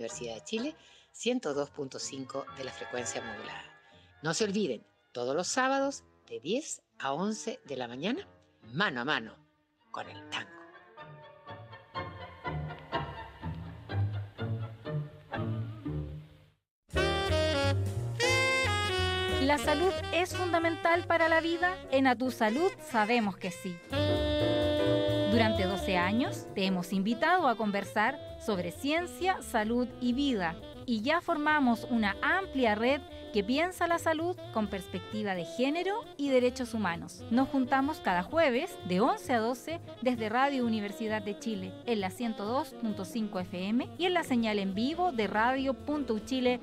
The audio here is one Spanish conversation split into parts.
Universidad de Chile, 102.5 de la frecuencia modulada. No se olviden, todos los sábados de 10 a 11 de la mañana, mano a mano con el tango. ¿La salud es fundamental para la vida? En A Tu Salud sabemos que sí. Durante 12 años te hemos invitado a conversar sobre ciencia, salud y vida, y ya formamos una amplia red que piensa la salud con perspectiva de género y derechos humanos. Nos juntamos cada jueves de 11 a 12 desde Radio Universidad de Chile en la 102.5 FM y en la señal en vivo de radio.uchile.cl.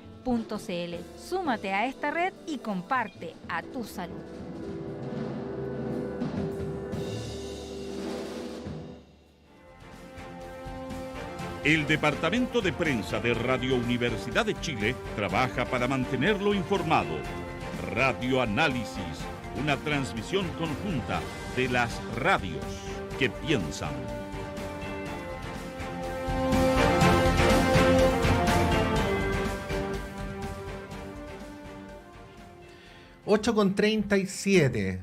Súmate a esta red y comparte A Tu Salud. El Departamento de Prensa de Radio Universidad de Chile trabaja para mantenerlo informado. Radio Análisis, una transmisión conjunta de las radios que piensan. Ocho con 37.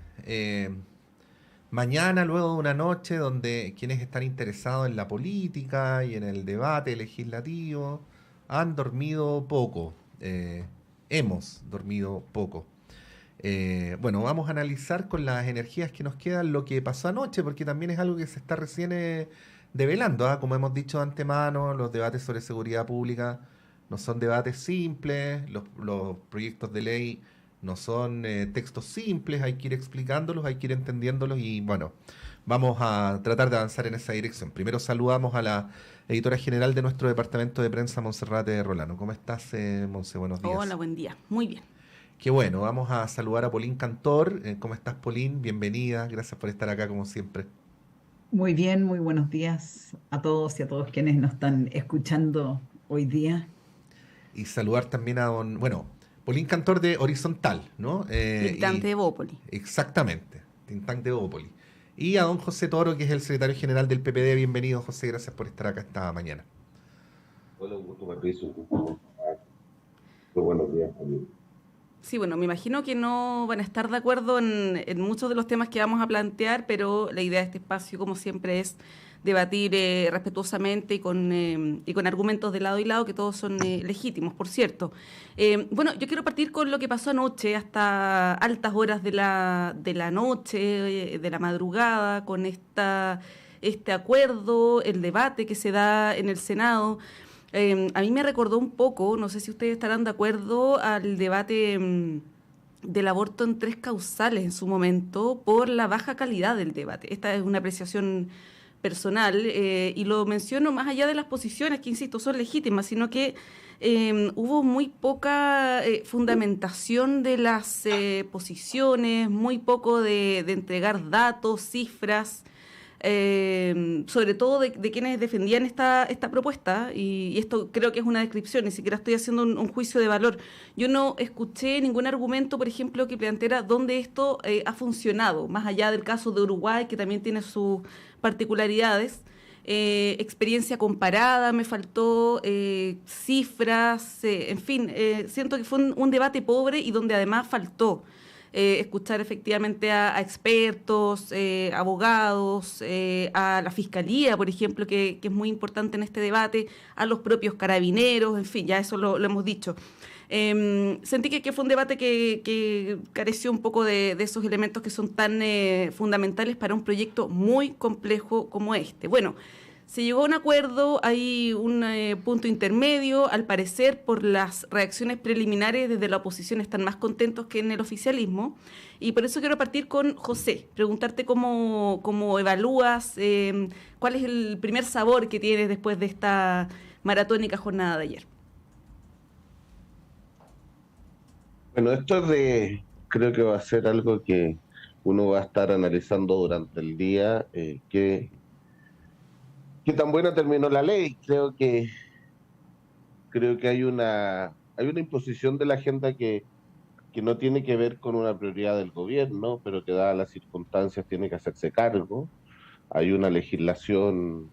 Mañana, luego de una noche donde quienes están interesados en la política y en el debate legislativo han dormido poco. Hemos dormido poco. Bueno, vamos a analizar con las energías que nos quedan lo que pasó anoche, porque también es algo que se está recién develando, ¿ah? Como hemos dicho de antemano, los debates sobre seguridad pública no son debates simples, los proyectos de ley no son textos simples, hay que ir explicándolos, hay que ir entendiéndolos y bueno, vamos a tratar de avanzar en esa dirección. Primero saludamos a la editora general de nuestro departamento de prensa, Monserrate Rolano. ¿Cómo estás, Monse? Buenos días. Hola, buen día. Muy bien. Qué bueno, vamos a saludar a Polín Cantor. ¿Cómo estás, Polín? Bienvenida, gracias por estar acá como siempre. Muy bien, muy buenos días a todos y a todos quienes nos están escuchando hoy día. Y saludar también a Polín Cantor de Horizontal, ¿no? Think Tank de Evópoli. Exactamente, Think Tank de Evópoli. Y a don José Toro, que es el secretario general del PPD. Bienvenido, José, gracias por estar acá esta mañana. Hola, un gusto, Patricio. Muy buenos días también. Sí, bueno, me imagino que no van a estar de acuerdo en muchos de los temas que vamos a plantear, pero la idea de este espacio, como siempre, es debatir respetuosamente y con argumentos de lado y lado, que todos son legítimos, por cierto. Bueno, yo quiero partir con lo que pasó anoche, hasta altas horas de la noche, de la madrugada, con este acuerdo, el debate que se da en el Senado. A mí me recordó un poco, no sé si ustedes estarán de acuerdo, al debate del aborto en 3 causales en su momento, por la baja calidad del debate. Esta es una apreciación personal, y lo menciono más allá de las posiciones, que insisto, son legítimas, sino que hubo muy poca fundamentación de las posiciones, muy poco de entregar datos, cifras, sobre todo de quienes defendían esta propuesta, y esto creo que es una descripción, ni siquiera estoy haciendo un juicio de valor. Yo no escuché ningún argumento, por ejemplo, que planteara dónde esto ha funcionado, más allá del caso de Uruguay, que también tiene sus particularidades. Experiencia comparada, me faltó cifras, en fin, siento que fue un debate pobre y donde además faltó escuchar efectivamente a expertos, abogados, a la Fiscalía, por ejemplo, que es muy importante en este debate, a los propios carabineros, en fin, ya eso lo hemos dicho. Sentí que fue un debate que careció un poco de esos elementos que son tan fundamentales para un proyecto muy complejo como este. Bueno, se llegó a un acuerdo, hay un punto intermedio, al parecer por las reacciones preliminares desde la oposición están más contentos que en el oficialismo, y por eso quiero partir con José, preguntarte cómo evalúas, cuál es el primer sabor que tienes después de esta maratónica jornada de ayer. Bueno, creo que va a ser algo que uno va a estar analizando durante el día, qué tan buena terminó la ley. Creo que hay una imposición de la agenda que no tiene que ver con una prioridad del gobierno, pero que dadas las circunstancias tiene que hacerse cargo. Hay una legislación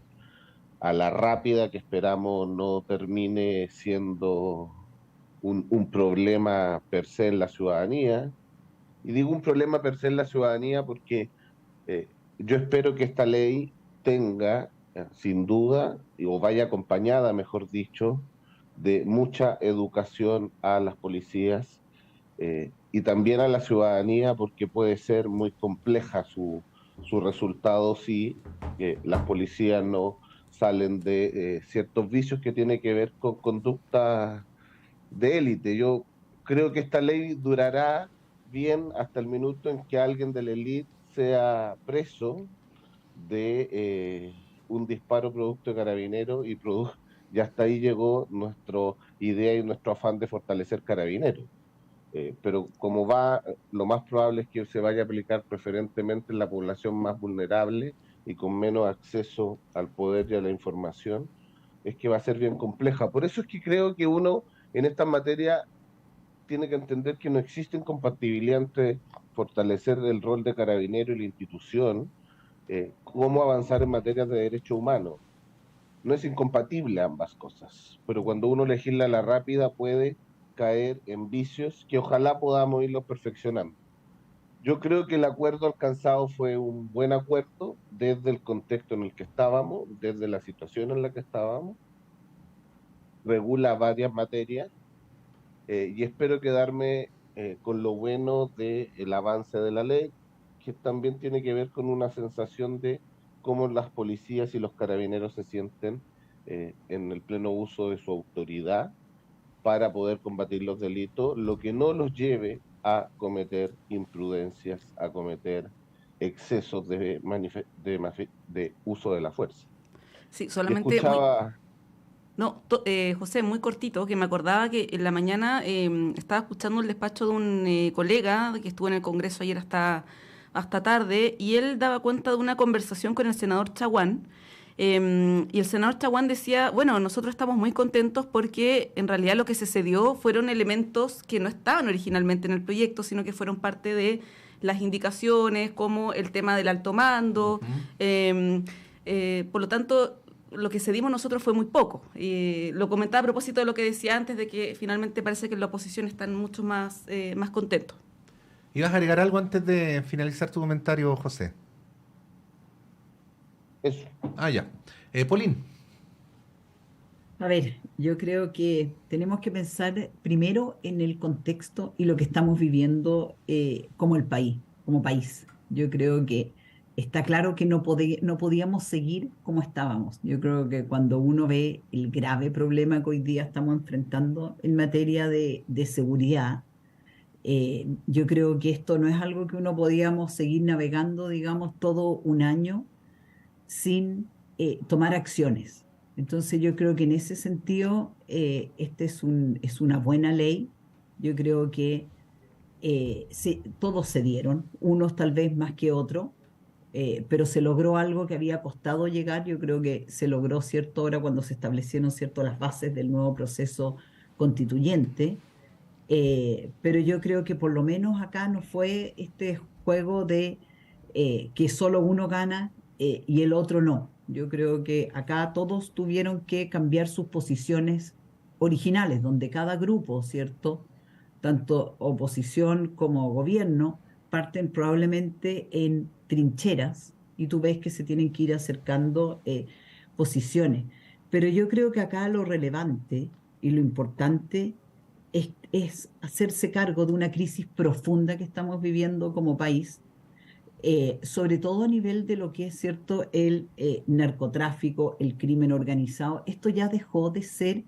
a la rápida, que esperamos no termine siendo un problema per se en la ciudadanía. Y digo un problema per se en la ciudadanía porque yo espero que esta ley tenga, sin duda, o vaya acompañada, mejor dicho, de mucha educación a las policías y también a la ciudadanía, porque puede ser muy compleja su resultado si las policías no salen de ciertos vicios que tienen que ver con conductas de élite. Yo creo que esta ley durará bien hasta el minuto en que alguien de la élite sea preso de un disparo producto de Carabineros y hasta ahí llegó nuestra idea y nuestro afán de fortalecer Carabineros. Pero como va, lo más probable es que se vaya a aplicar preferentemente en la población más vulnerable y con menos acceso al poder y a la información, es que va a ser bien compleja. Por eso es que creo que uno en esta materia tiene que entender que no existe incompatibilidad entre fortalecer el rol de Carabinero y la institución, cómo avanzar en materia de derechos humanos. No es incompatible ambas cosas, pero cuando uno legisla a la rápida puede caer en vicios que ojalá podamos irlos perfeccionando. Yo creo que el acuerdo alcanzado fue un buen acuerdo desde el contexto en el que estábamos, desde la situación en la que estábamos, regula varias materias y espero quedarme con lo bueno del avance de la ley, que también tiene que ver con una sensación de cómo las policías y los carabineros se sienten en el pleno uso de su autoridad para poder combatir los delitos, lo que no los lleve a cometer imprudencias, a cometer excesos de uso de la fuerza. Sí, solamente... Escuchaba... José, muy cortito, que me acordaba que en la mañana estaba escuchando el despacho de un colega que estuvo en el Congreso ayer hasta tarde, y él daba cuenta de una conversación con el senador Chaguán, y el senador Chaguán decía, bueno, nosotros estamos muy contentos porque en realidad lo que se cedió fueron elementos que no estaban originalmente en el proyecto, sino que fueron parte de las indicaciones, como el tema del alto mando. Por lo tanto, lo que cedimos nosotros fue muy poco. Lo comentaba a propósito de lo que decía antes, de que finalmente parece que en la oposición están mucho más contentos. ¿Ibas a agregar algo antes de finalizar tu comentario, José? Eso. Ya. Polín. A ver, yo creo que tenemos que pensar primero en el contexto y lo que estamos viviendo como el país, como país. Yo creo que está claro que no podíamos seguir como estábamos. Yo creo que cuando uno ve el grave problema que hoy día estamos enfrentando en materia de seguridad, yo creo que esto no es algo que uno podíamos seguir navegando, digamos, todo un año sin tomar acciones. Entonces yo creo que en ese sentido este es una buena ley. Yo creo que todos se dieron, unos tal vez más que otros, pero se logró algo que había costado llegar. Yo creo que se logró, ¿cierto?, ahora cuando se establecieron, ¿cierto?, las bases del nuevo proceso constituyente, pero yo creo que por lo menos acá no fue este juego de que solo uno gana y el otro no. Yo creo que acá todos tuvieron que cambiar sus posiciones originales, donde cada grupo, ¿cierto?, tanto oposición como gobierno, parten probablemente en trincheras y tú ves que se tienen que ir acercando posiciones. Pero yo creo que acá lo relevante y lo importante es hacerse cargo de una crisis profunda que estamos viviendo como país, sobre todo a nivel de lo que es, cierto, el narcotráfico, el crimen organizado. Esto ya dejó de ser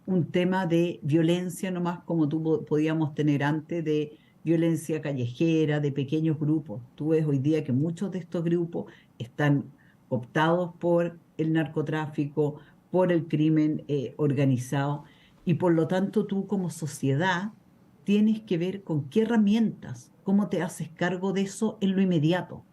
un tema de violencia nomás como podíamos tener antes, de violencia callejera, de pequeños grupos. Tú ves hoy día que muchos de estos grupos están optados por el narcotráfico, por el crimen organizado, y por lo tanto tú como sociedad tienes que ver con qué herramientas, cómo te haces cargo de eso en lo inmediato.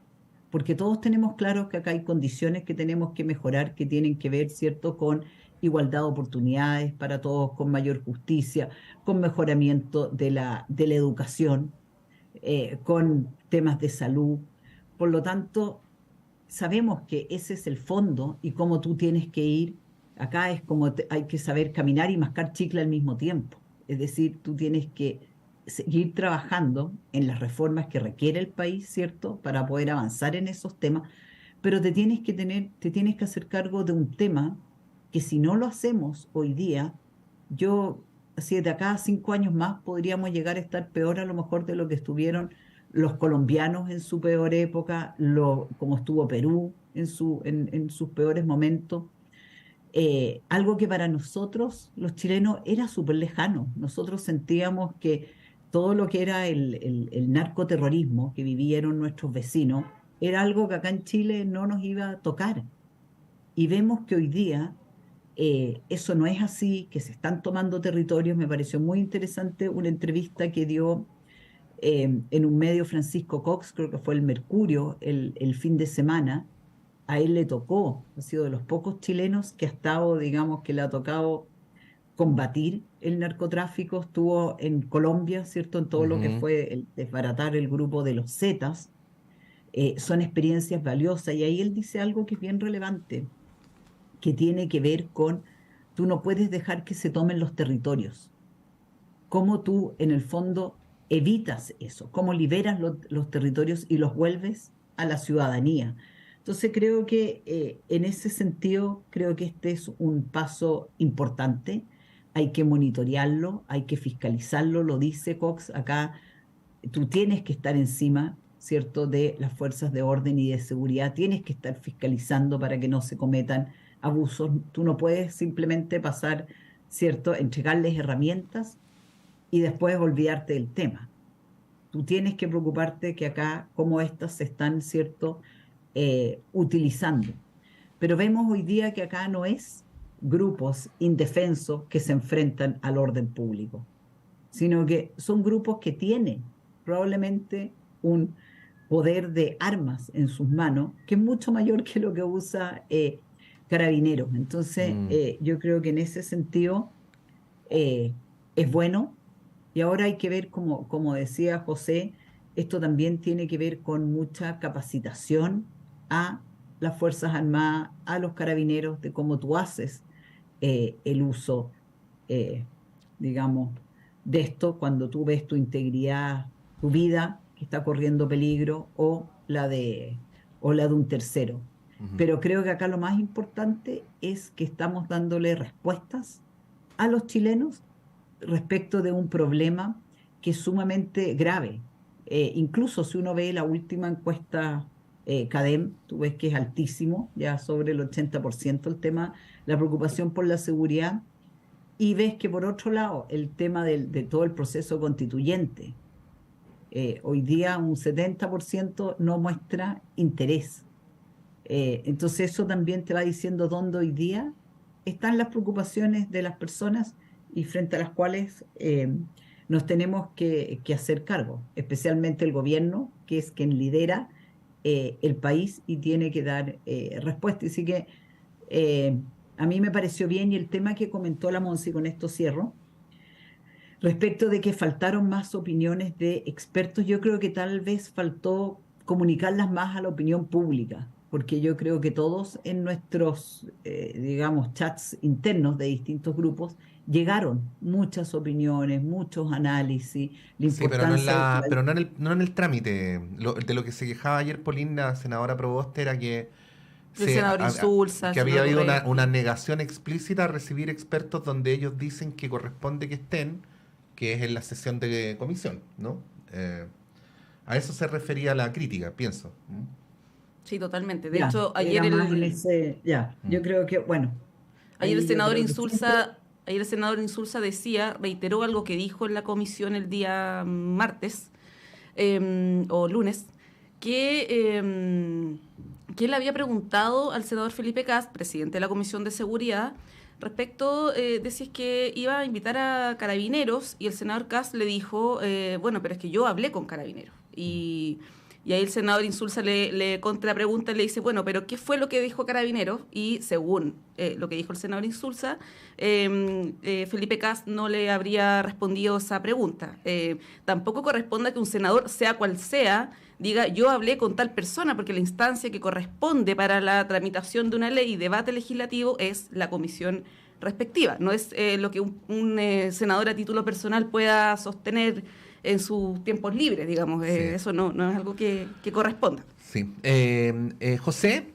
Porque todos tenemos claro que acá hay condiciones que tenemos que mejorar, que tienen que ver, ¿cierto?, con igualdad de oportunidades para todos, con mayor justicia, con mejoramiento de la educación, con temas de salud. Por lo tanto, sabemos que ese es el fondo y cómo tú tienes que ir. Acá es como hay que saber caminar y mascar chicle al mismo tiempo. Es decir, tú tienes que seguir trabajando en las reformas que requiere el país, ¿cierto?, para poder avanzar en esos temas, pero te tienes que hacer cargo de un tema que si no lo hacemos hoy día, así de acá a 5 años más podríamos llegar a estar peor a lo mejor de lo que estuvieron los colombianos en su peor época, como estuvo Perú en sus peores momentos. Algo que para nosotros, los chilenos, era súper lejano. Nosotros sentíamos que todo lo que era el narcoterrorismo que vivieron nuestros vecinos era algo que acá en Chile no nos iba a tocar. Y vemos que hoy día eso no es así, que se están tomando territorios. Me pareció muy interesante una entrevista que dio en un medio Francisco Cox, creo que fue el Mercurio, el fin de semana. A él le tocó, ha sido de los pocos chilenos que ha estado, digamos, que le ha tocado combatir el narcotráfico. Estuvo en Colombia, ¿cierto?, en todo lo que fue el desbaratar el grupo de los Zetas. Son experiencias valiosas, y ahí él dice algo que es bien relevante, que tiene que ver con, tú no puedes dejar que se tomen los territorios. Cómo tú, en el fondo, evitas eso, cómo liberas los territorios y los vuelves a la ciudadanía. Entonces creo que en ese sentido, creo que este es un paso importante. Hay que monitorearlo, hay que fiscalizarlo, lo dice Cox acá. Tú tienes que estar encima, ¿cierto?, de las fuerzas de orden y de seguridad, tienes que estar fiscalizando para que no se cometan abusos. Tú no puedes simplemente pasar, ¿cierto?, entregarles herramientas y después olvidarte del tema. Tú tienes que preocuparte que acá, cómo estas se están, ¿cierto?, utilizando. Pero vemos hoy día que acá no es grupos indefensos que se enfrentan al orden público, sino que son grupos que tienen probablemente un poder de armas en sus manos que es mucho mayor que lo que usa Carabineros. Entonces, yo creo que en ese sentido es bueno. Y ahora hay que ver, como decía José, esto también tiene que ver con mucha capacitación a las Fuerzas Armadas, a los carabineros, de cómo tú haces el uso, digamos, de esto cuando tú ves tu integridad, tu vida que está corriendo peligro, o la de un tercero. Pero creo que acá lo más importante es que estamos dándole respuestas a los chilenos respecto de un problema que es sumamente grave. Incluso si uno ve la última encuesta CADEM, tú ves que es altísimo, ya sobre el 80% el tema, la preocupación por la seguridad, y ves que por otro lado el tema de todo el proceso constituyente, hoy día un 70% no muestra interés. Entonces eso también te va diciendo dónde hoy día están las preocupaciones de las personas y frente a las cuales nos tenemos que hacer cargo, especialmente el gobierno, que es quien lidera el país y tiene que dar respuesta. Así que a mí me pareció bien, y el tema que comentó la Monse, y con esto cierro, respecto de que faltaron más opiniones de expertos, yo creo que tal vez faltó comunicarlas más a la opinión pública, porque yo creo que todos en nuestros, digamos, chats internos de distintos grupos llegaron muchas opiniones, muchos análisis, la importancia... Sí, pero no en el trámite. De lo que se quejaba ayer Polín, la senadora Proboste, era que había habido una negación explícita a recibir expertos donde ellos dicen que corresponde que estén, que es en la sesión de comisión, ¿no? A eso se refería la crítica, pienso. Sí, totalmente. De hecho, ayer yo creo que, bueno... Ayer el senador Insulza reiteró algo que dijo en la comisión el día martes o lunes, que él había preguntado al senador Felipe Kast, presidente de la Comisión de Seguridad, respecto de si es que iba a invitar a Carabineros, y el senador Kast le dijo, bueno, pero es que yo hablé con Carabineros y Y ahí el senador Insulza le contrapregunta y le dice, bueno, pero ¿qué fue lo que dijo Carabineros? Y según lo que dijo el senador Insulza, Felipe Kast no le habría respondido esa pregunta. Tampoco corresponde que un senador, sea cual sea, diga, yo hablé con tal persona, porque la instancia que corresponde para la tramitación de una ley y debate legislativo es la comisión respectiva. No es lo que un senador a título personal pueda sostener en sus tiempos libres, digamos. Sí. Eso no es algo que corresponda. Sí. José,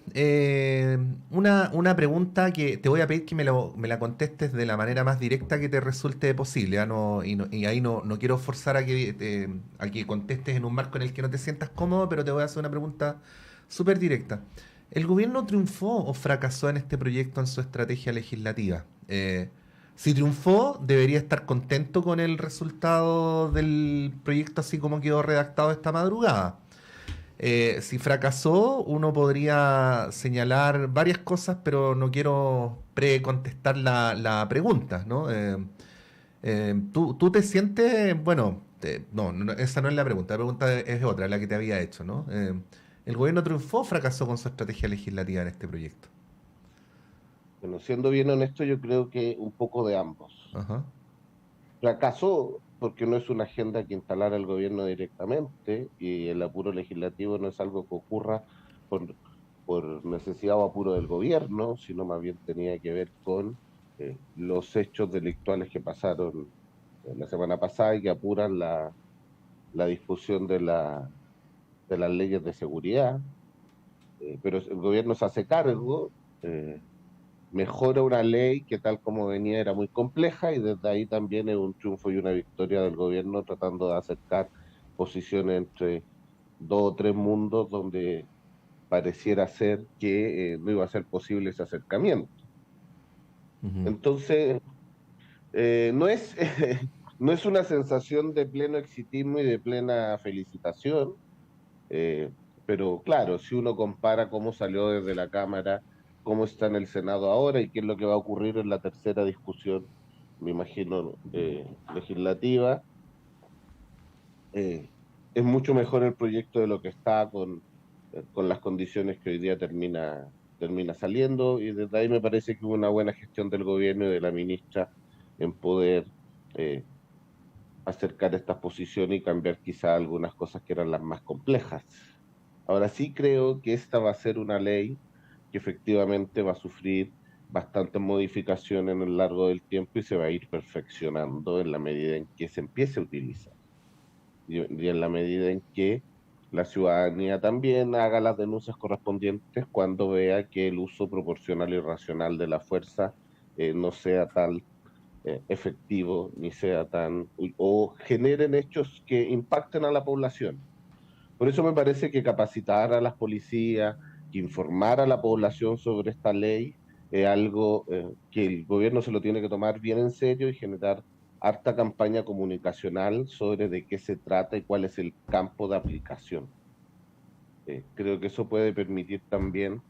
una pregunta que te voy a pedir que me la contestes de la manera más directa que te resulte posible. Y ahí no quiero forzar a que contestes en un marco en el que no te sientas cómodo, pero te voy a hacer una pregunta súper directa. ¿El gobierno triunfó o fracasó en este proyecto en su estrategia legislativa? Si triunfó, debería estar contento con el resultado del proyecto así como quedó redactado esta madrugada. Si fracasó, uno podría señalar varias cosas, pero no quiero precontestar la pregunta, ¿no? ¿Tú te sientes, bueno, no, esa no es la pregunta es otra, la que te había hecho, ¿no? ¿El gobierno triunfó o fracasó con su estrategia legislativa en este proyecto? Bueno, siendo bien honesto, yo creo que un poco de ambos. Ajá. Fracasó porque no es una agenda que instalara el gobierno directamente, y el apuro legislativo no es algo que ocurra por necesidad o apuro del gobierno, sino más bien tenía que ver con los hechos delictuales que pasaron la semana pasada y que apuran la discusión de las leyes de seguridad. Pero el gobierno se hace cargo, mejora una ley que tal como venía era muy compleja, y desde ahí también es un triunfo y una victoria del gobierno tratando de acercar posiciones entre dos o tres mundos donde pareciera ser que no iba a ser posible ese acercamiento. Uh-huh. Entonces, no es una sensación de pleno exitismo y de plena felicitación, pero claro, si uno compara cómo salió desde la Cámara, cómo está en el Senado ahora y qué es lo que va a ocurrir en la tercera discusión, me imagino, legislativa, es mucho mejor el proyecto de lo que está con las condiciones que hoy día termina saliendo, y desde ahí me parece que hubo una buena gestión del gobierno y de la ministra en poder acercar estas posiciones y cambiar quizá algunas cosas que eran las más complejas. Ahora sí creo que esta va a ser una ley que efectivamente va a sufrir bastantes modificaciones en el largo del tiempo y se va a ir perfeccionando en la medida en que se empiece a utilizar. Y en la medida en que la ciudadanía también haga las denuncias correspondientes cuando vea que el uso proporcional y racional de la fuerza no sea tan efectivo, ni sea tan, o generen hechos que impacten a la población. Por eso me parece que capacitar a las policías, que informar a la población sobre esta ley, es algo que el gobierno se lo tiene que tomar bien en serio y generar harta campaña comunicacional sobre de qué se trata y cuál es el campo de aplicación. Creo que eso puede permitir también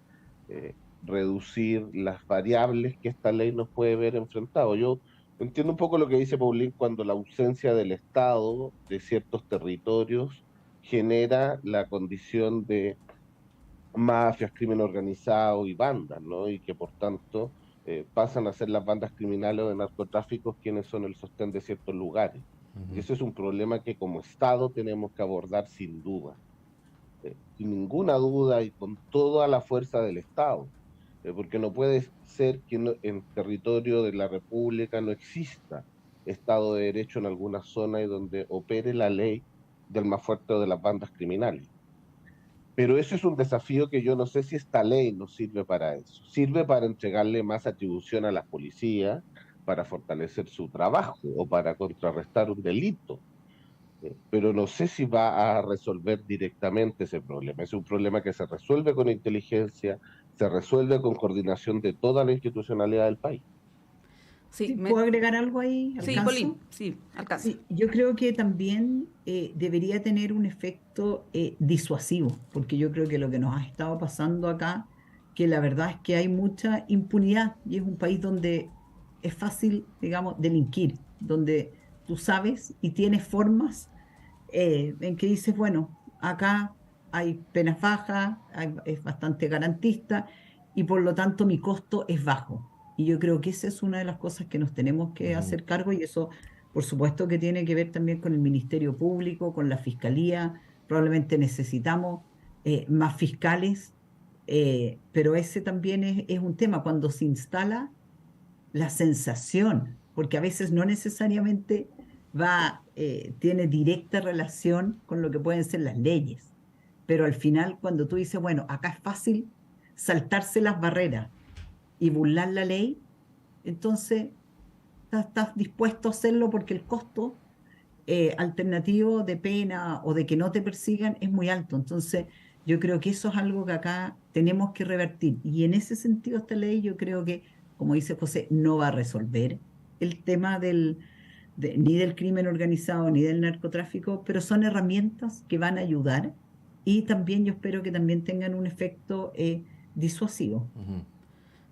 reducir las variables que esta ley nos puede ver enfrentados. Yo entiendo un poco lo que dice Paulín cuando la ausencia del Estado de ciertos territorios genera la condición de mafias, crimen organizado y bandas, ¿no? Y que por tanto pasan a ser las bandas criminales o de narcotráficos quienes son el sostén de ciertos lugares. Uh-huh. Y eso es un problema que como Estado tenemos que abordar sin duda, sin ninguna duda y con toda la fuerza del Estado, porque no puede ser que en territorio de la República no exista Estado de Derecho en alguna zona y donde opere la ley del más fuerte o de las bandas criminales. Pero eso es un desafío que yo no sé si esta ley nos sirve para eso. Sirve para entregarle más atribución a las policías, para fortalecer su trabajo o para contrarrestar un delito. Pero no sé si va a resolver directamente ese problema. Es un problema que se resuelve con inteligencia, se resuelve con coordinación de toda la institucionalidad del país. Sí, ¿puedo agregar algo ahí? Sí, Paulín, sí, alcanza. Sí, yo creo que también debería tener un efecto disuasivo, porque yo creo que lo que nos ha estado pasando acá, que la verdad es que hay mucha impunidad y es un país donde es fácil, digamos, delinquir, donde tú sabes y tienes formas en que dices, bueno, acá hay penas bajas, es bastante garantista y por lo tanto mi costo es bajo. Y yo creo que esa es una de las cosas que nos tenemos que hacer cargo y eso, por supuesto, que tiene que ver también con el Ministerio Público, con la Fiscalía. Probablemente necesitamos más fiscales, pero ese también es un tema cuando se instala la sensación, porque a veces no necesariamente tiene directa relación con lo que pueden ser las leyes, pero al final cuando tú dices, bueno, acá es fácil saltarse las barreras y burlar la ley, entonces estás dispuesto a hacerlo porque el costo alternativo de pena o de que no te persigan es muy alto. Entonces yo creo que eso es algo que acá tenemos que revertir y en ese sentido esta ley yo creo que, como dice José, no va a resolver el tema ni del crimen organizado ni del narcotráfico, pero son herramientas que van a ayudar y también yo espero que también tengan un efecto disuasivo.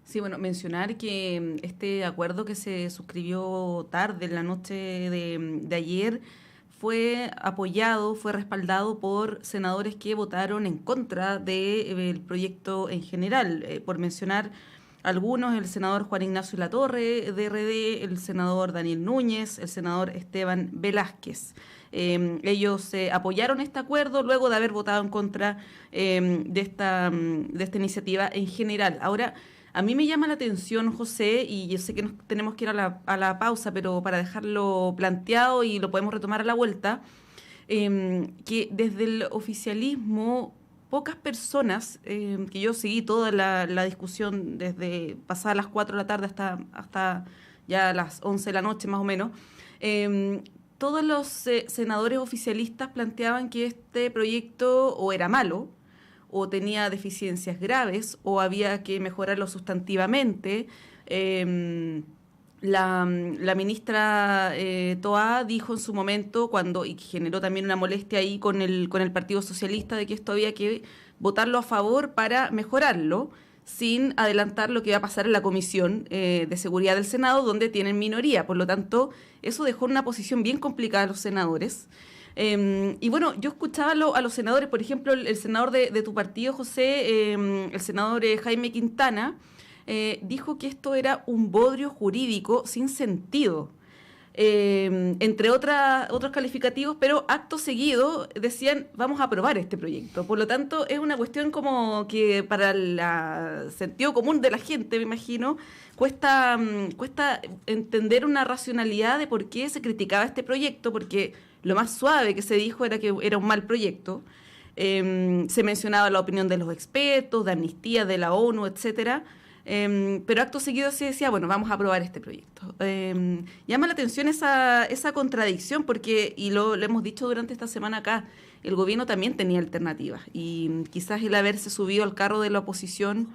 Sí, bueno, mencionar que este acuerdo que se suscribió tarde, en la noche de ayer, fue apoyado, fue respaldado por senadores que votaron en contra del proyecto en general. Por mencionar algunos, el senador Juan Ignacio Latorre, de RD, el senador Daniel Núñez, el senador Esteban Velázquez. Ellos apoyaron este acuerdo luego de haber votado en contra de esta iniciativa en general. Ahora, a mí me llama la atención, José, y yo sé que tenemos que ir a la pausa, pero para dejarlo planteado y lo podemos retomar a la vuelta, que desde el oficialismo pocas personas, que yo seguí toda la discusión desde pasadas las 4 de la tarde hasta ya las 11 de la noche más o menos, todos los senadores oficialistas planteaban que este proyecto o era malo, o tenía deficiencias graves, o había que mejorarlo sustantivamente. La ministra Toá dijo en su momento, y generó también una molestia ahí con el Partido Socialista, de que esto había que votarlo a favor para mejorarlo, sin adelantar lo que iba a pasar en la Comisión de Seguridad del Senado, donde tienen minoría. Por lo tanto, eso dejó una posición bien complicada a los senadores. Y bueno, yo escuchaba a los senadores, por ejemplo, el senador de tu partido, José, el senador Jaime Quintana, dijo que esto era un bodrio jurídico sin sentido, entre otros calificativos, pero acto seguido decían, vamos a aprobar este proyecto. Por lo tanto, es una cuestión como que para el sentido común de la gente, me imagino, cuesta entender una racionalidad de por qué se criticaba este proyecto, porque lo más suave que se dijo era que era un mal proyecto. Se mencionaba la opinión de los expertos, de Amnistía, de la ONU, etcétera. Pero acto seguido se decía, bueno, vamos a aprobar este proyecto. Llama la atención esa contradicción porque, y lo hemos dicho durante esta semana acá, el gobierno también tenía alternativas y quizás el haberse subido al carro de la oposición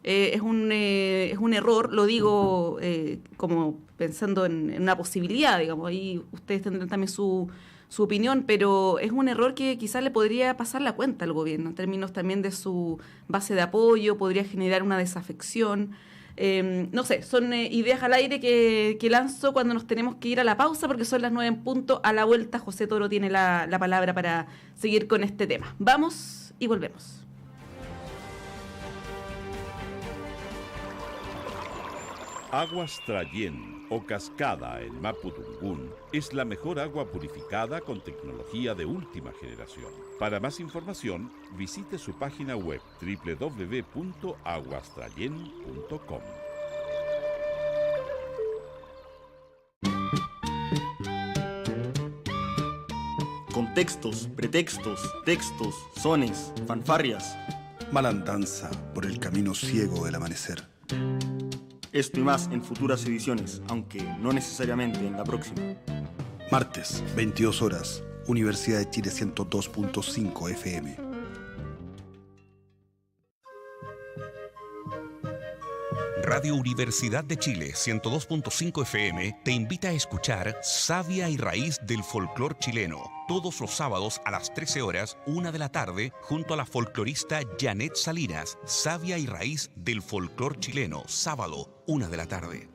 es un error, lo digo como pensando en una posibilidad, digamos, ahí ustedes tendrán también su opinión, pero es un error que quizás le podría pasar la cuenta al gobierno, en términos también de su base de apoyo, podría generar una desafección. No sé, son ideas al aire que lanzo cuando nos tenemos que ir a la pausa, porque son las 9 en punto. A la vuelta, José Toro tiene la palabra para seguir con este tema. Vamos y volvemos. Aguas Trayén o Cascada en Mapudungún es la mejor agua purificada con tecnología de última generación. Para más información, visite su página web www.aguastrayen.com. Contextos, pretextos, textos, sones, fanfarrias. Malandanza por el camino ciego del amanecer. Esto y más en futuras ediciones, aunque no necesariamente en la próxima. Martes, 22 horas, Universidad de Chile 102.5 FM. Radio Universidad de Chile 102.5 FM te invita a escuchar Savia y Raíz del Folclor Chileno, todos los sábados a las 13 horas, 1 de la tarde, junto a la folclorista Janet Salinas. Savia y Raíz del Folclor Chileno, sábado, 1 de la tarde.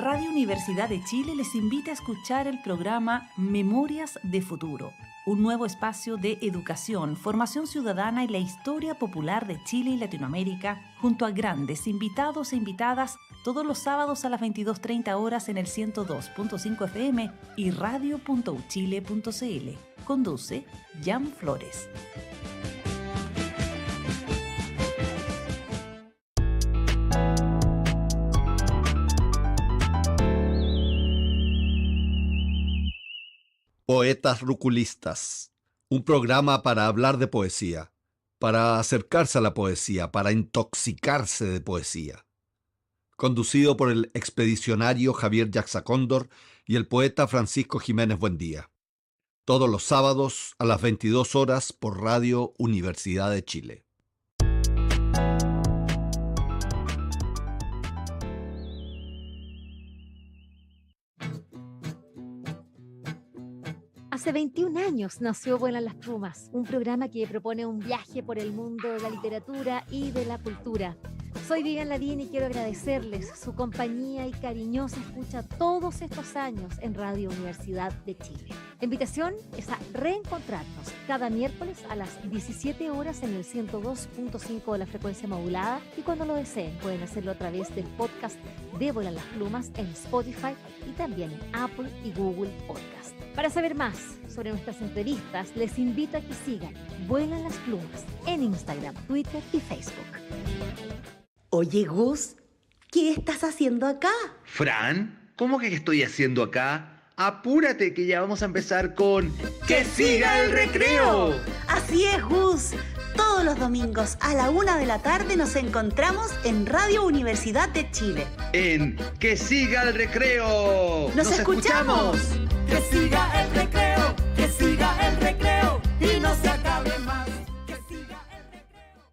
Radio Universidad de Chile les invita a escuchar el programa Memorias de Futuro, un nuevo espacio de educación, formación ciudadana y la historia popular de Chile y Latinoamérica, junto a grandes invitados e invitadas todos los sábados a las 22:30 horas en el 102.5 FM y radio.uchile.cl. Conduce Jan Flores. Poetas Ruculistas, un programa para hablar de poesía, para acercarse a la poesía, para intoxicarse de poesía. Conducido por el expedicionario Javier Yaxacóndor y el poeta Francisco Jiménez Buendía. Todos los sábados a las 22 horas por Radio Universidad de Chile. Hace 21 años nació Vuelan las Plumas, un programa que propone un viaje por el mundo de la literatura y de la cultura. Soy Vivian Lavín y quiero agradecerles su compañía y cariñosa escucha todos estos años en Radio Universidad de Chile. La invitación es a reencontrarnos cada miércoles a las 17 horas en el 102.5 de la frecuencia modulada y cuando lo deseen pueden hacerlo a través del podcast de Vuelan las Plumas en Spotify y también en Apple y Google Podcast. Para saber más sobre nuestras entrevistas, les invito a que sigan Vuelan las Plumas en Instagram, Twitter y Facebook. Oye, Gus, ¿qué estás haciendo acá? Fran, ¿cómo que estoy haciendo acá? Apúrate que ya vamos a empezar con ¡Que siga el recreo! Así es, Gus. Todos los domingos a la 1 de la tarde nos encontramos en Radio Universidad de Chile. En ¡Que siga el recreo! ¡Nos escuchamos! Que siga el recreo, que siga el recreo y no se acabe más. Que siga el recreo.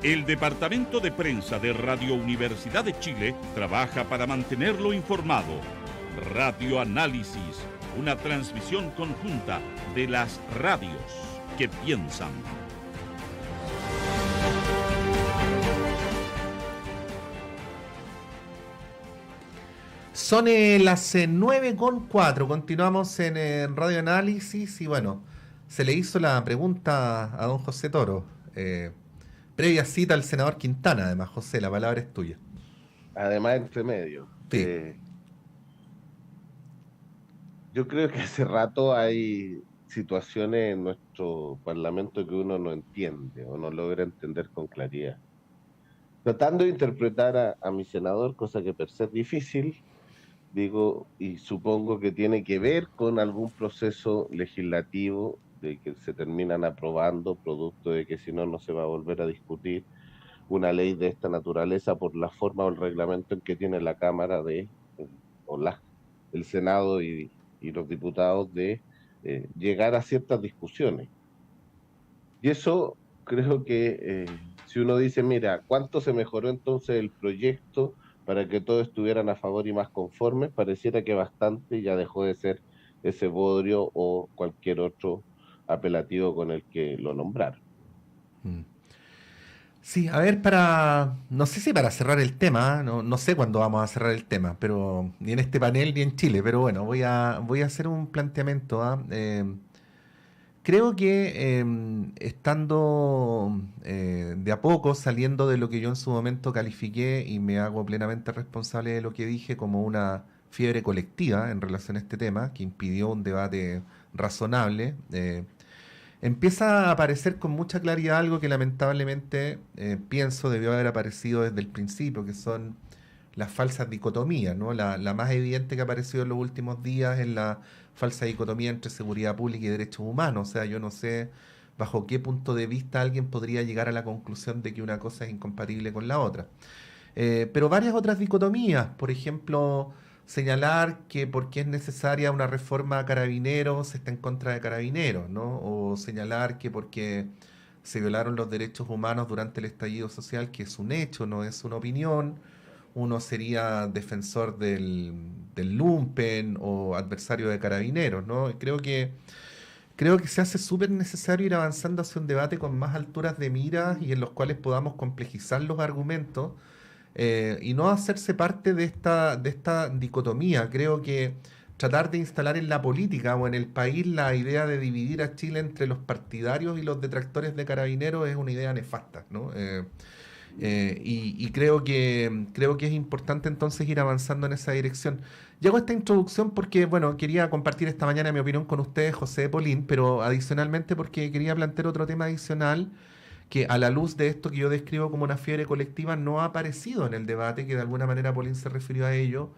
El Departamento de Prensa de Radio Universidad de Chile trabaja para mantenerlo informado. Radio Análisis, una transmisión conjunta de las radios que piensan. Son las 9:04, continuamos en Radio Análisis y bueno, se le hizo la pregunta a don José Toro, previa cita al senador Quintana, además. José, la palabra es tuya. Además, entre medio. Sí. Yo creo que hace rato hay situaciones en nuestro Parlamento que uno no entiende o no logra entender con claridad. Tratando de interpretar a mi senador, cosa que per se es difícil, digo, y supongo que tiene que ver con algún proceso legislativo de que se terminan aprobando, producto de que si no, no se va a volver a discutir una ley de esta naturaleza por la forma o el reglamento en que tiene la Cámara el Senado y los diputados de llegar a ciertas discusiones. Y eso creo que si uno dice, mira, ¿cuánto se mejoró entonces el proyecto para que todos estuvieran a favor y más conformes? Pareciera que bastante, ya dejó de ser ese bodrio o cualquier otro apelativo con el que lo nombraron. Sí, a ver, no sé si para cerrar el tema, no sé cuándo vamos a cerrar el tema, pero ni en este panel ni en Chile, pero bueno, voy a hacer un planteamiento. Creo que estando de a poco saliendo de lo que yo en su momento califiqué y me hago plenamente responsable de lo que dije como una fiebre colectiva en relación a este tema, que impidió un debate razonable, empieza a aparecer con mucha claridad algo que lamentablemente pienso debió haber aparecido desde el principio, que son las falsas dicotomías, ¿no? La más evidente que ha aparecido en los últimos días es la falsa dicotomía entre seguridad pública y derechos humanos. O sea, yo no sé bajo qué punto de vista alguien podría llegar a la conclusión de que una cosa es incompatible con la otra. Pero varias otras dicotomías, por ejemplo, señalar que porque es necesaria una reforma a Carabineros se está en contra de Carabineros, ¿no? O señalar que porque se violaron los derechos humanos durante el estallido social, que es un hecho, no es una opinión, uno sería defensor del lumpen o adversario de Carabineros, ¿no? Creo que se hace súper necesario ir avanzando hacia un debate con más alturas de miras y en los cuales podamos complejizar los argumentos y no hacerse parte de esta dicotomía. Creo que tratar de instalar en la política o en el país la idea de dividir a Chile entre los partidarios y los detractores de Carabineros es una idea nefasta, ¿no? Y creo que es importante entonces ir avanzando en esa dirección. Llego a esta introducción porque, bueno, quería compartir esta mañana mi opinión con ustedes, José Polín, pero adicionalmente porque quería plantear otro tema adicional que a la luz de esto que yo describo como una fiebre colectiva no ha aparecido en el debate, que de alguna manera Polín se refirió a ello,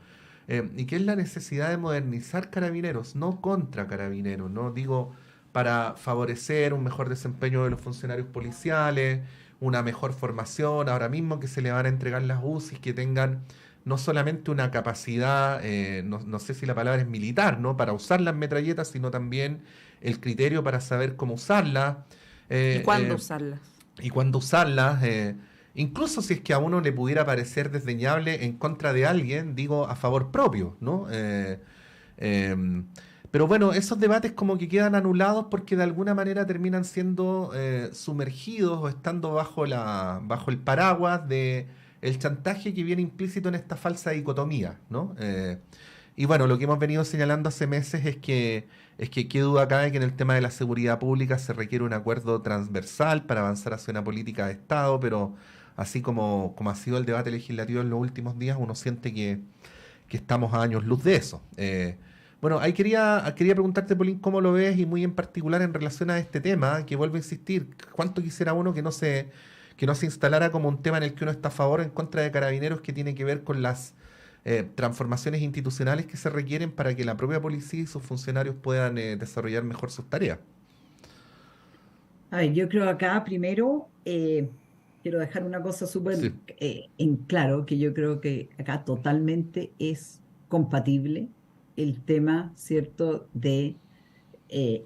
y que es la necesidad de modernizar Carabineros, no contra Carabineros, no digo para favorecer un mejor desempeño de los funcionarios policiales, una mejor formación, ahora mismo que se le van a entregar las UCIs, que tengan no solamente una capacidad, no sé si la palabra es militar, ¿no?, para usar las metralletas, sino también el criterio para saber cómo usarlas. ¿Y cuándo usarlas? Y cuándo usarlas. Incluso si es que a uno le pudiera parecer desdeñable en contra de alguien, digo, a favor propio, ¿no? Pero bueno, esos debates como que quedan anulados porque de alguna manera terminan siendo sumergidos o estando bajo el paraguas de el chantaje que viene implícito en esta falsa dicotomía, ¿no? Y bueno, lo que hemos venido señalando hace meses es que qué duda cabe que en el tema de la seguridad pública se requiere un acuerdo transversal para avanzar hacia una política de Estado, pero así como ha sido el debate legislativo en los últimos días, uno siente que estamos a años luz de eso. Bueno, ahí quería preguntarte, Polín, cómo lo ves y muy en particular en relación a este tema, que vuelvo a insistir, ¿cuánto quisiera uno que no se instalara como un tema en el que uno está a favor o en contra de Carabineros, que tiene que ver con las transformaciones institucionales que se requieren para que la propia policía y sus funcionarios puedan desarrollar mejor sus tareas? A ver, yo creo acá primero quiero dejar una cosa súper en claro, que yo creo que acá totalmente es compatible el tema, ¿cierto?, de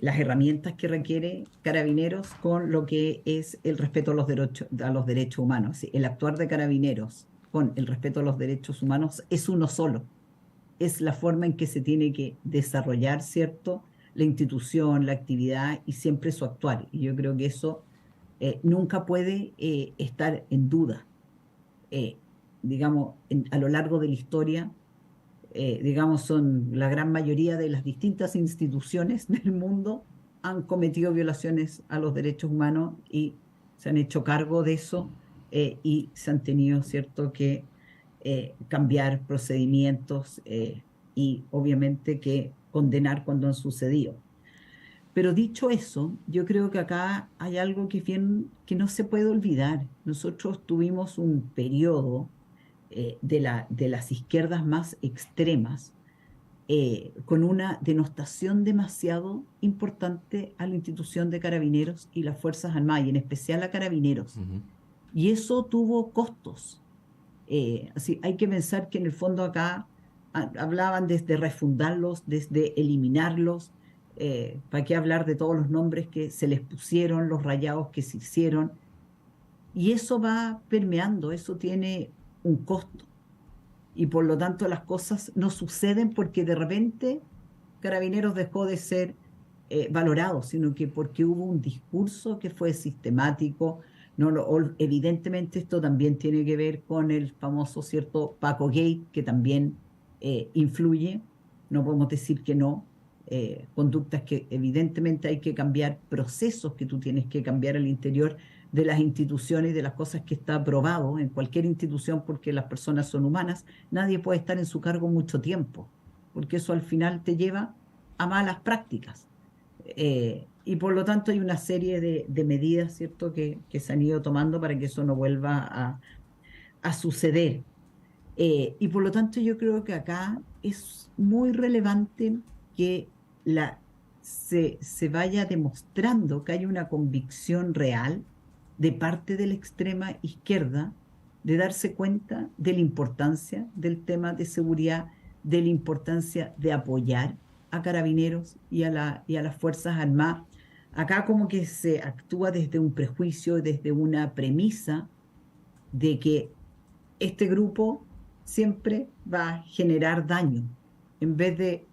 las herramientas que requiere Carabineros con lo que es el respeto a los derechos humanos. ¿Sí? El actuar de Carabineros con el respeto a los derechos humanos es uno solo. Es la forma en que se tiene que desarrollar, ¿cierto?, la institución, la actividad y siempre su actuar. Y yo creo que eso nunca puede estar en duda. Digamos, a lo largo de la historia, digamos, son la gran mayoría de las distintas instituciones del mundo han cometido violaciones a los derechos humanos y se han hecho cargo de eso y se han tenido, ¿cierto?, que cambiar procedimientos y obviamente que condenar cuando han sucedido. Pero dicho eso, yo creo que acá hay algo que no se puede olvidar. Nosotros tuvimos un periodo de las izquierdas más extremas, con una denostación demasiado importante a la institución de Carabineros y las Fuerzas Armadas, y en especial a Carabineros. Y eso tuvo costos. Así, hay que pensar que en el fondo acá hablaban desde refundarlos, desde eliminarlos, ¿para qué hablar de todos los nombres que se les pusieron, los rayados que se hicieron? Y eso va permeando, eso tiene un costo. Y por lo tanto las cosas no suceden porque de repente Carabineros dejó de ser valorado, sino que porque hubo un discurso que fue sistemático. Evidentemente esto también tiene que ver con el famoso, ¿cierto?, Paco Gate, que también influye, no podemos decir que no, conductas que evidentemente hay que cambiar, procesos que tú tienes que cambiar al interior de las instituciones, de las cosas que está aprobado en cualquier institución, porque las personas son humanas. Nadie puede estar en su cargo mucho tiempo, porque eso al final te lleva a malas prácticas. Y por lo tanto hay una serie de medidas, ¿cierto?, que se han ido tomando para que eso no vuelva a suceder. Y por lo tanto yo creo que acá es muy relevante que se vaya demostrando que hay una convicción real de parte de la extrema izquierda de darse cuenta de la importancia del tema de seguridad, de la importancia de apoyar a Carabineros y a las Fuerzas Armadas. Acá como que se actúa desde un prejuicio, desde una premisa de que este grupo siempre va a generar daño, en vez de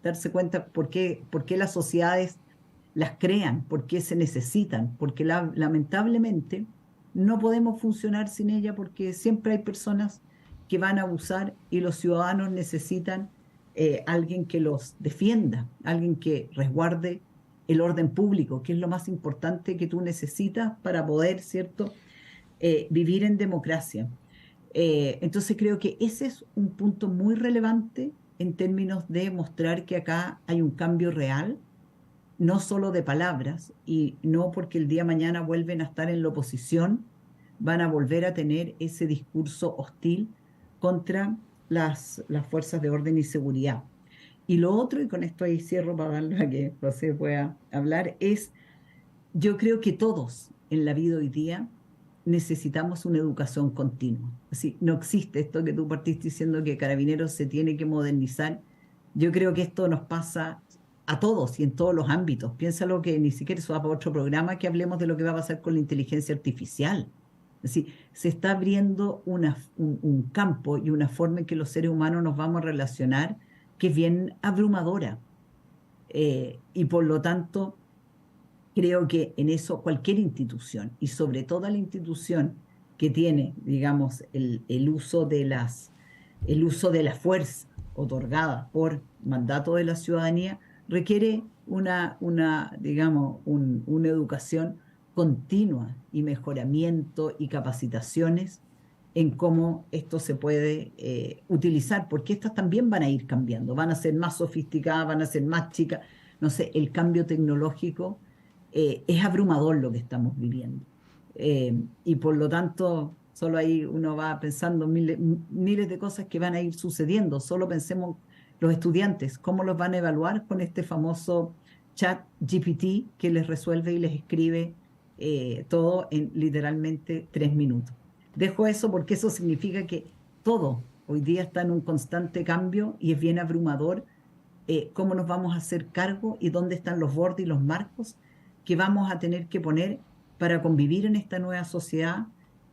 darse cuenta por qué las sociedades las crean, por qué se necesitan, porque lamentablemente no podemos funcionar sin ella porque siempre hay personas que van a abusar y los ciudadanos necesitan alguien que los defienda, alguien que resguarde el orden público, que es lo más importante que tú necesitas para poder, ¿cierto?, vivir en democracia. Entonces creo que ese es un punto muy relevante en términos de mostrar que acá hay un cambio real, no solo de palabras, y no porque el día de mañana vuelven a estar en la oposición, van a volver a tener ese discurso hostil contra las fuerzas de orden y seguridad. Y lo otro, y con esto ahí cierro para darle a que José pueda hablar, es, yo creo que todos en la vida hoy día necesitamos una educación continua. Así, no existe esto que tú partiste diciendo que Carabineros se tiene que modernizar. Yo creo que esto nos pasa a todos y en todos los ámbitos. Piénsalo que ni siquiera eso va para otro programa, que hablemos de lo que va a pasar con la inteligencia artificial. Es decir, se está abriendo un campo y una forma en que los seres humanos nos vamos a relacionar que es bien abrumadora. Y por lo tanto, creo que en eso cualquier institución, y sobre todo la institución que tiene, digamos, el uso de la fuerza otorgada por mandato de la ciudadanía, requiere una educación continua y mejoramiento y capacitaciones en cómo esto se puede utilizar, porque estas también van a ir cambiando, van a ser más sofisticadas, van a ser más chicas, no sé, el cambio tecnológico es abrumador lo que estamos viviendo. Y por lo tanto, solo ahí uno va pensando miles de cosas que van a ir sucediendo. Solo pensemos los estudiantes, cómo los van a evaluar con este famoso chat GPT que les resuelve y les escribe todo en literalmente 3 minutos. Dejo eso porque eso significa que todo hoy día está en un constante cambio y es bien abrumador cómo nos vamos a hacer cargo y dónde están los bordes y los marcos que vamos a tener que poner para convivir en esta nueva sociedad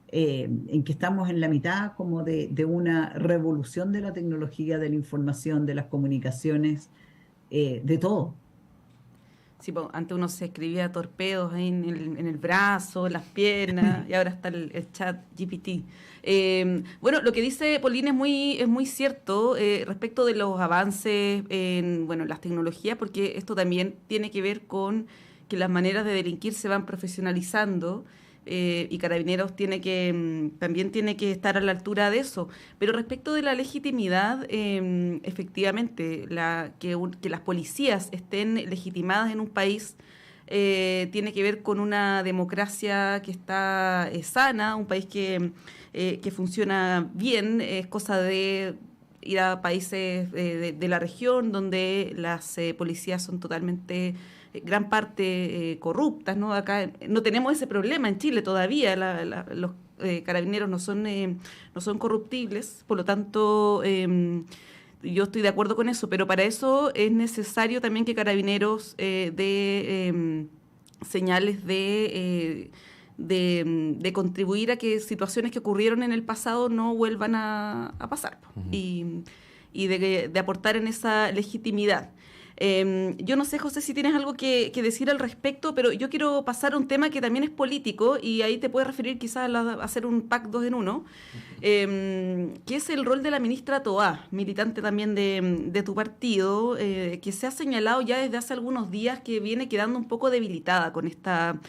en que estamos en la mitad como de una revolución de la tecnología, de la información, de las comunicaciones, de todo. Sí, pues, antes uno se escribía torpedos ahí en el brazo, en las piernas, y ahora está el chat GPT. Bueno, lo que dice Paulina es muy cierto respecto de los avances en las tecnologías, porque esto también tiene que ver con que las maneras de delinquir se van profesionalizando, y Carabineros también tiene que estar a la altura de eso. Pero respecto de la legitimidad, efectivamente, que las policías estén legitimadas en un país tiene que ver con una democracia que está sana, un país que funciona bien. Es cosa de ir a países de la región donde las policías son totalmente, gran parte corruptas, ¿no? Acá no tenemos ese problema en Chile todavía, los carabineros no son corruptibles, por lo tanto yo estoy de acuerdo con eso, pero para eso es necesario también que Carabineros dé señales de contribuir a que situaciones que ocurrieron en el pasado no vuelvan a pasar, y de aportar en esa legitimidad. Yo no sé, José, si tienes algo que decir al respecto, pero yo quiero pasar a un tema que también es político, y ahí te puedes referir quizás a hacer un pack 2 en 1, que es el rol de la ministra Toá, militante también de tu partido, que se ha señalado ya desde hace algunos días que viene quedando un poco debilitada con esta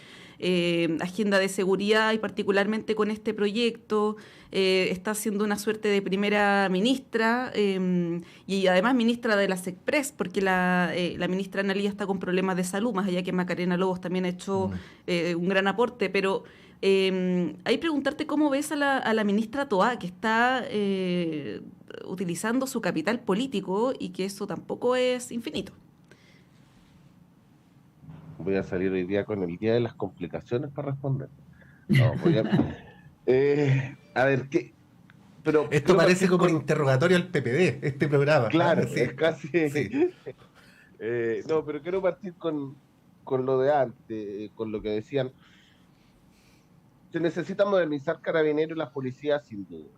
agenda de seguridad y particularmente con este proyecto. Está siendo una suerte de primera ministra y además ministra de la SECPRES, porque la ministra Analía está con problemas de salud, más allá que Macarena Lobos también ha hecho un gran aporte, pero ahí preguntarte cómo ves a la ministra Toá, que está utilizando su capital político y que eso tampoco es infinito. Voy a salir hoy día con el día de las complicaciones para responder. No, a ver, ¿qué? Pero esto parece como un interrogatorio al PPD, este programa. Claro, sí. Es casi... Sí. No, pero quiero partir con lo de antes, con lo que decían. Se necesita modernizar Carabineros y las policías, sin duda.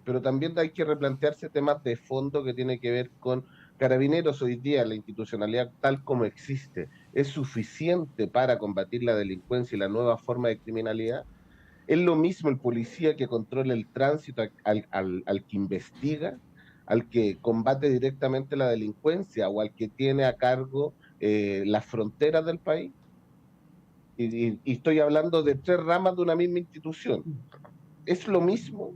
Pero también hay que replantearse temas de fondo que tiene que ver con Carabineros hoy día. La institucionalidad tal como existe es suficiente para combatir la delincuencia y la nueva forma de criminalidad. Es lo mismo el policía que controla el tránsito al que investiga, al que combate directamente la delincuencia o al que tiene a cargo las fronteras del país. Y estoy hablando de 3 ramas de una misma institución. ¿Es lo mismo?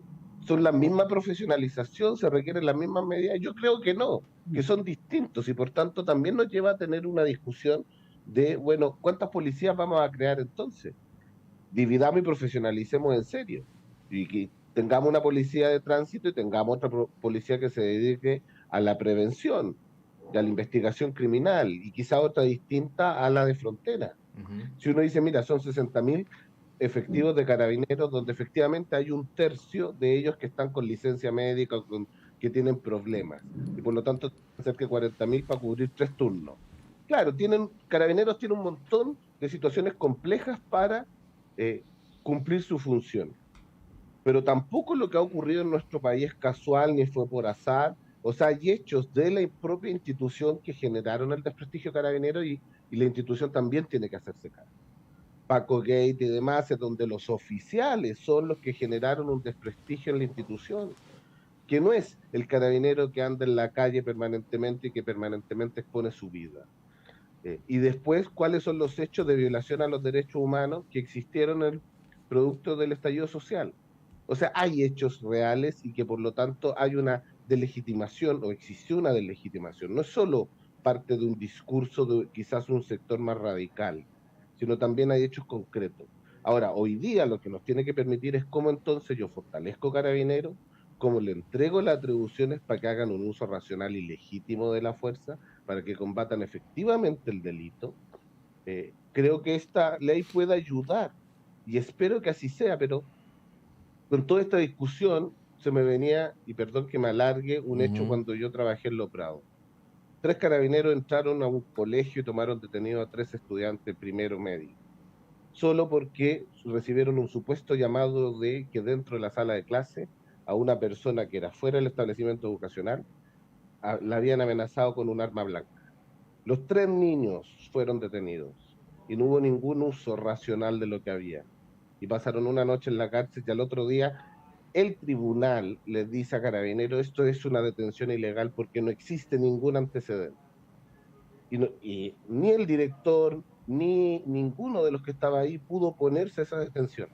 ¿Son la misma profesionalización? ¿Se requieren las mismas medidas? Yo creo que no, que son distintos y por tanto también nos lleva a tener una discusión de, bueno, ¿cuántas policías vamos a crear entonces? Dividamos y profesionalicemos en serio. Y que tengamos una policía de tránsito y tengamos otra policía que se dedique a la prevención, a la investigación criminal y quizá otra distinta a la de frontera. Si uno dice, mira, son 60.000 efectivos de carabineros, donde efectivamente hay 1/3 de ellos que están con licencia médica, que tienen problemas, y por lo tanto cerca de 40.000 para cubrir 3 turnos. Claro, carabineros tienen un montón de situaciones complejas para cumplir su función, pero tampoco lo que ha ocurrido en nuestro país es casual ni fue por azar. O sea, hay hechos de la propia institución que generaron el desprestigio carabinero y la institución también tiene que hacerse cargo. Paco Gate y demás, es donde los oficiales son los que generaron un desprestigio en la institución, que no es el carabinero que anda en la calle permanentemente y que permanentemente expone su vida. Y después, ¿cuáles son los hechos de violación a los derechos humanos que existieron en el producto del estallido social? O sea, hay hechos reales y que por lo tanto hay una delegitimación o existió una delegitimación. No es solo parte de un discurso de quizás un sector más radical, sino también hay hechos concretos. Ahora, hoy día lo que nos tiene que permitir es cómo entonces yo fortalezco Carabineros, cómo le entrego las atribuciones para que hagan un uso racional y legítimo de la fuerza, para que combatan efectivamente el delito. Creo que esta ley puede ayudar y espero que así sea, pero con toda esta discusión se me venía, y perdón que me alargue, un hecho cuando yo trabajé en Los Prados. 3 carabineros entraron a un colegio y tomaron detenido a 3 estudiantes primero medio, solo porque recibieron un supuesto llamado de que dentro de la sala de clase a una persona que era fuera del establecimiento educacional la habían amenazado con un arma blanca. Los 3 niños fueron detenidos y no hubo ningún uso racional de lo que había. Y pasaron una noche en la cárcel y al otro día el tribunal les dice a Carabineros, esto es una detención ilegal porque no existe ningún antecedente. Y ni el director ni ninguno de los que estaba ahí pudo oponerse a esa detención.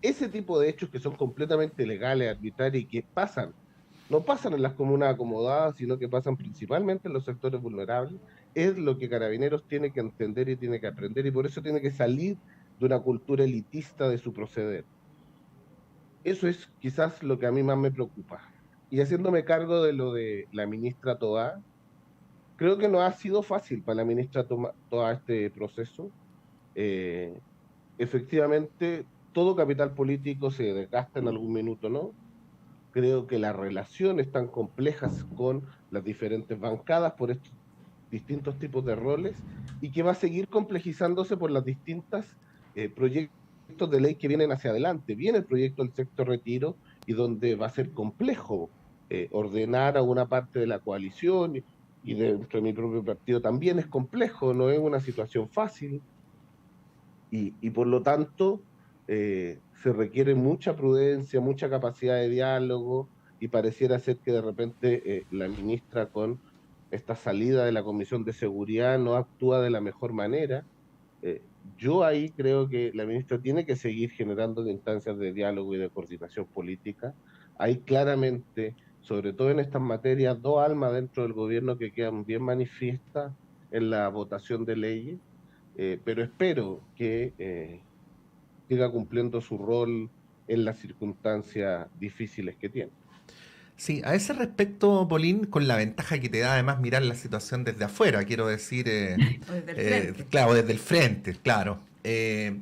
Ese tipo de hechos que son completamente legales, arbitrarios y que no pasan en las comunas acomodadas, sino que pasan principalmente en los sectores vulnerables, es lo que Carabineros tiene que entender y tiene que aprender, y por eso tiene que salir de una cultura elitista de su proceder. Eso es quizás lo que a mí más me preocupa. Y haciéndome cargo de lo de la ministra Toá, creo que no ha sido fácil para la ministra Toá este proceso. Efectivamente, todo capital político se desgasta en algún minuto, ¿no? Creo que las relaciones tan complejas con las diferentes bancadas por estos distintos tipos de roles y que va a seguir complejizándose por las distintas proyectos de ley que vienen hacia adelante. Viene el proyecto del sexto retiro y donde va a ser complejo ordenar a una parte de la coalición y dentro de mi propio partido también es complejo, no es una situación fácil y por lo tanto se requiere mucha prudencia, mucha capacidad de diálogo y pareciera ser que de repente la ministra con esta salida de la Comisión de Seguridad no actúa de la mejor manera. Yo ahí creo que la ministra tiene que seguir generando instancias de diálogo y de coordinación política. Hay claramente, sobre todo en estas materias, 2 almas dentro del gobierno que quedan bien manifiestas en la votación de leyes, pero espero que siga cumpliendo su rol en las circunstancias difíciles que tiene. Sí, a ese respecto, Polín, con la ventaja que te da además mirar la situación desde afuera, quiero decir, claro, desde el frente, claro. Se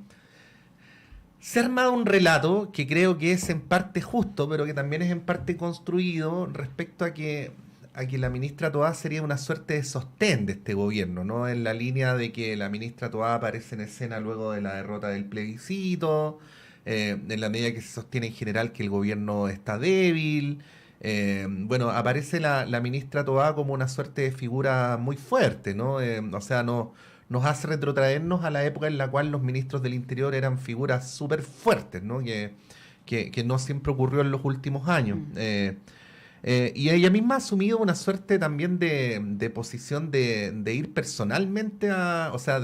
ha armado un relato que creo que es en parte justo, pero que también es en parte construido respecto a que la ministra Toá sería una suerte de sostén de este gobierno, ¿no? En la línea de que la ministra Toá aparece en escena luego de la derrota del plebiscito, en la medida que se sostiene en general que el gobierno está débil. Bueno, aparece la ministra Toá como una suerte de figura muy fuerte, ¿no? O sea, no nos hace retrotraernos a la época en la cual los ministros del Interior eran figuras súper fuertes, ¿no? Que no siempre ocurrió en los últimos años. Y ella misma ha asumido una suerte también de posición de ir personalmente o sea,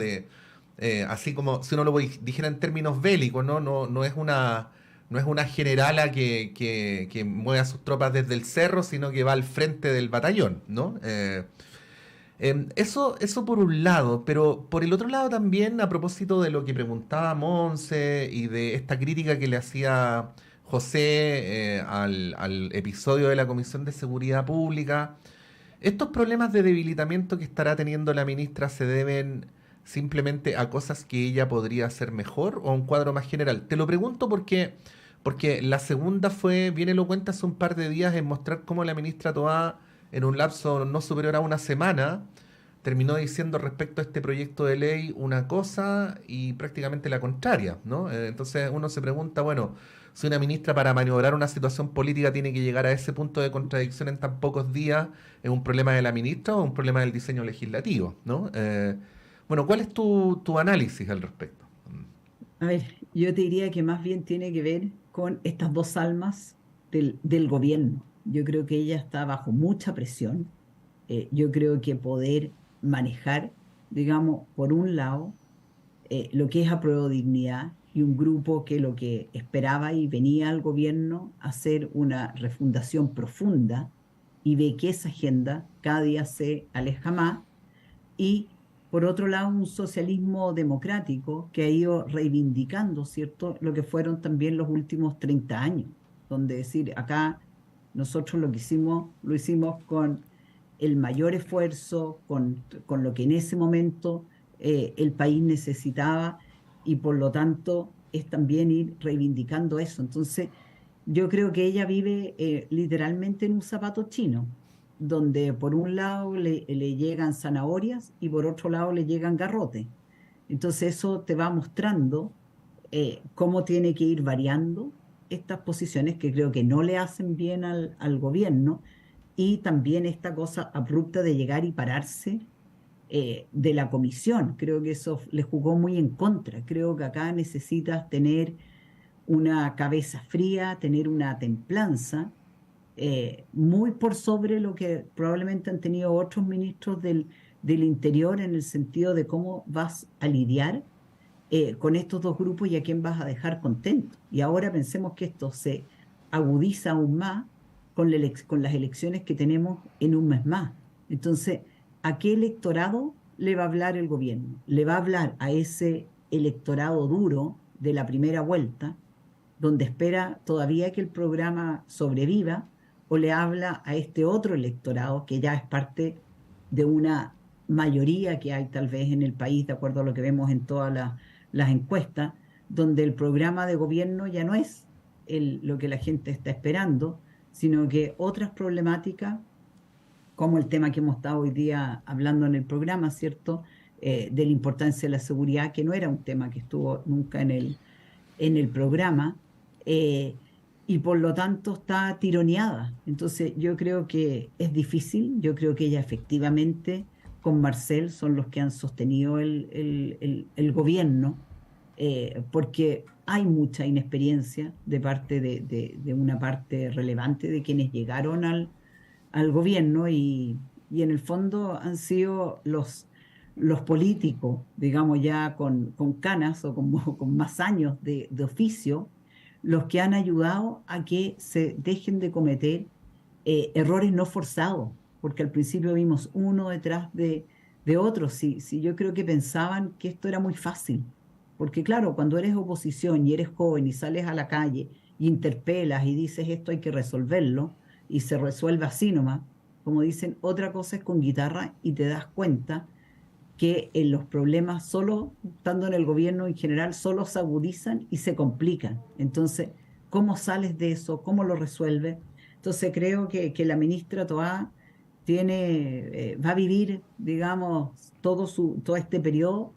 así como si uno lo dijera en términos bélicos, ¿no? No es una generala que mueve a sus tropas desde el cerro, sino que va al frente del batallón, ¿no? Eso por un lado, pero por el otro lado también, a propósito de lo que preguntaba Monse y de esta crítica que le hacía José al episodio de la Comisión de Seguridad Pública, estos problemas de debilitamiento que estará teniendo la ministra se deben simplemente a cosas que ella podría hacer mejor o a un cuadro más general. Te lo pregunto porque la segunda fue bien elocuente hace un par de días en mostrar cómo la ministra Toá, en un lapso no superior a una semana, terminó diciendo respecto a este proyecto de ley una cosa y prácticamente la contraria, ¿no? Entonces uno se pregunta, bueno, si una ministra para maniobrar una situación política tiene que llegar a ese punto de contradicción en tan pocos días, ¿es un problema de la ministra o un problema del diseño legislativo, ¿no? Bueno, ¿cuál es tu análisis al respecto? A ver, yo te diría que más bien tiene que ver con estas dos almas del gobierno. Yo creo que ella está bajo mucha presión. Yo creo que poder manejar, digamos, por un lado, lo que es Apruebo Dignidad y un grupo que lo que esperaba y venía al gobierno a hacer una refundación profunda y ve que esa agenda cada día se aleja más, y por otro lado un socialismo democrático que ha ido reivindicando, ¿cierto?, lo que fueron también los últimos 30 años, donde decir, acá nosotros lo hicimos con el mayor esfuerzo, con lo que en ese momento el país necesitaba, y por lo tanto es también ir reivindicando eso. Entonces yo creo que ella vive literalmente en un zapato chino, donde por un lado le llegan zanahorias y por otro lado le llegan garrotes. Entonces eso te va mostrando cómo tiene que ir variando estas posiciones que creo que no le hacen bien al gobierno, y también esta cosa abrupta de llegar y pararse de la comisión. Creo que eso le jugó muy en contra. Creo que acá necesitas tener una cabeza fría, tener una templanza muy por sobre lo que probablemente han tenido otros ministros del Interior, en el sentido de cómo vas a lidiar con estos dos grupos y a quién vas a dejar contento. Y ahora pensemos que esto se agudiza aún más con las elecciones que tenemos en un mes más. Entonces, ¿a qué electorado le va a hablar el gobierno? ¿Le va a hablar a ese electorado duro de la primera vuelta, donde espera todavía que el programa sobreviva, o le habla a este otro electorado que ya es parte de una mayoría que hay tal vez en el país, de acuerdo a lo que vemos en todas las encuestas, donde el programa de gobierno ya no es lo que la gente está esperando, sino que otras problemáticas, como el tema que hemos estado hoy día hablando en el programa, ¿cierto?, de la importancia de la seguridad, que no era un tema que estuvo nunca en el programa, y por lo tanto está tironeada. Entonces yo creo que es difícil. Yo creo que ella efectivamente con Marcel son los que han sostenido el gobierno, porque hay mucha inexperiencia de parte de una parte relevante de quienes llegaron al gobierno, y en el fondo han sido los políticos, digamos ya con canas o con más años de oficio, los que han ayudado a que se dejen de cometer errores no forzados, porque al principio vimos uno detrás de otro. Sí, yo creo que pensaban que esto era muy fácil, porque claro, cuando eres oposición y eres joven y sales a la calle y interpelas y dices esto hay que resolverlo, y se resuelve así nomás, como dicen, otra cosa es con guitarra, y te das cuenta que los problemas, solo estando en el gobierno en general, solo se agudizan y se complican. Entonces, ¿cómo sales de eso? ¿Cómo lo resuelves? Entonces creo que la ministra Toá va a vivir, digamos, todo este periodo,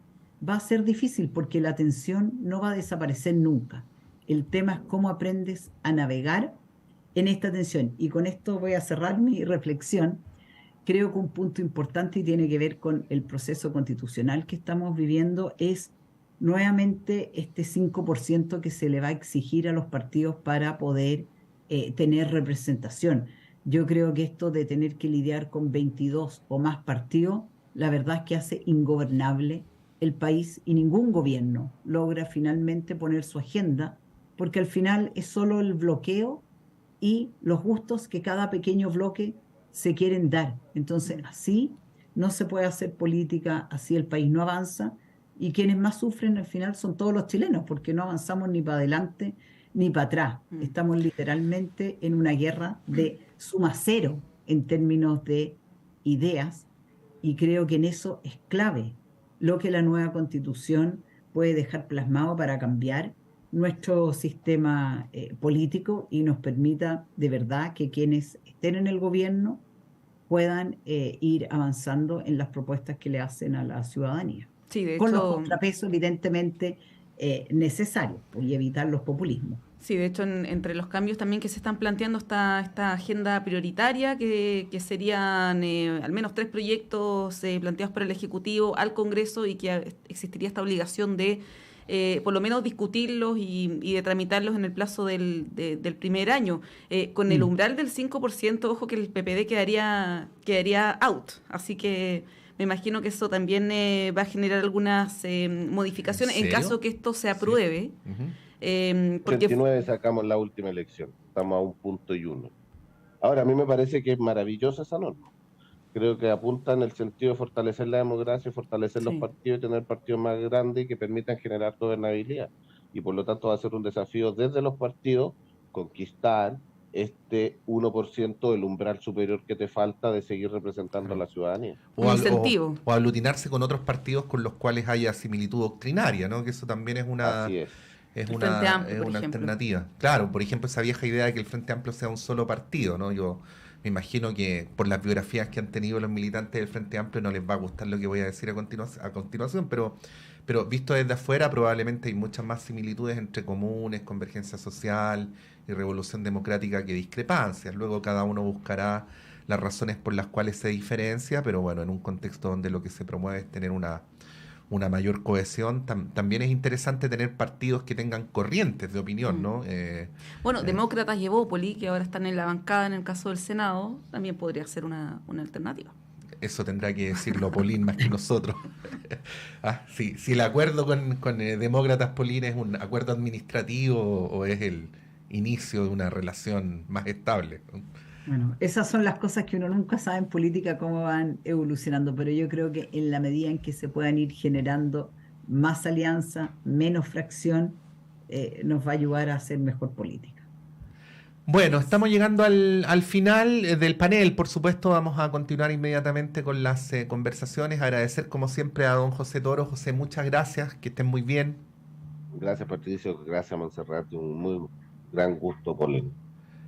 va a ser difícil, porque la tensión no va a desaparecer nunca. El tema es cómo aprendes a navegar en esta tensión. Y con esto voy a cerrar mi reflexión, creo que un punto importante y tiene que ver con el proceso constitucional que estamos viviendo es nuevamente este 5% que se le va a exigir a los partidos para poder tener representación. Yo creo que esto de tener que lidiar con 22 o más partidos, la verdad es que hace ingobernable el país y ningún gobierno logra finalmente poner su agenda, porque al final es solo el bloqueo y los gustos que cada pequeño bloque se quieren dar. Entonces, así no se puede hacer política, así el país no avanza, y quienes más sufren al final son todos los chilenos, porque no avanzamos ni para adelante ni para atrás. Estamos literalmente en una guerra de suma cero en términos de ideas, y creo que en eso es clave lo que la nueva Constitución puede dejar plasmado para cambiar nuestro sistema político y nos permita de verdad que quienes estén en el gobierno puedan ir avanzando en las propuestas que le hacen a la ciudadanía. Sí, de con hecho, los contrapesos evidentemente necesarios y evitar los populismos. Sí, de hecho, entre los cambios también que se están planteando está esta agenda prioritaria, que serían al menos 3 proyectos planteados por el Ejecutivo al Congreso, y que existiría esta obligación de por lo menos discutirlos y de tramitarlos en el plazo del primer año. Con el umbral del 5%, ojo que el PPD quedaría out, así que me imagino que eso también va a generar algunas modificaciones en caso que esto se apruebe. Sí. 39 sacamos la última elección, estamos a 1.1. Ahora, a mí me parece que es maravillosa esa norma. Creo que apunta en el sentido de fortalecer la democracia, fortalecer los partidos y tener partidos más grandes y que permitan generar gobernabilidad. Y por lo tanto va a ser un desafío desde los partidos conquistar este 1% del umbral superior que te falta de seguir representando a la ciudadanía. O aglutinarse con otros partidos con los cuales haya similitud doctrinaria, ¿no? Que eso también es una... Así es. Es una alternativa. Claro, por ejemplo, esa vieja idea de que el Frente Amplio sea un solo partido, ¿no? Yo me imagino que por las biografías que han tenido los militantes del Frente Amplio no les va a gustar lo que voy a decir a continuación, pero visto desde afuera probablemente hay muchas más similitudes entre comunes, convergencia social y revolución democrática que discrepancias. Luego cada uno buscará las razones por las cuales se diferencia, pero bueno, en un contexto donde lo que se promueve es tener una mayor cohesión, también es interesante tener partidos que tengan corrientes de opinión, ¿no? Demócratas y Evópoli, que ahora están en la bancada en el caso del Senado, también podría ser una alternativa. Eso tendrá que decirlo Polín más que nosotros. Si el acuerdo con Demócratas Polín es un acuerdo administrativo o es el inicio de una relación más estable. Bueno, esas son las cosas que uno nunca sabe en política cómo van evolucionando, pero yo creo que en la medida en que se puedan ir generando más alianza, menos fracción, nos va a ayudar a hacer mejor política. Bueno, estamos llegando al final del panel. Por supuesto, vamos a continuar inmediatamente con las conversaciones. Agradecer como siempre a don José Toro. José, muchas gracias, que estén muy bien. Gracias, Patricio, gracias, Montserrat, un muy gran gusto, Polín.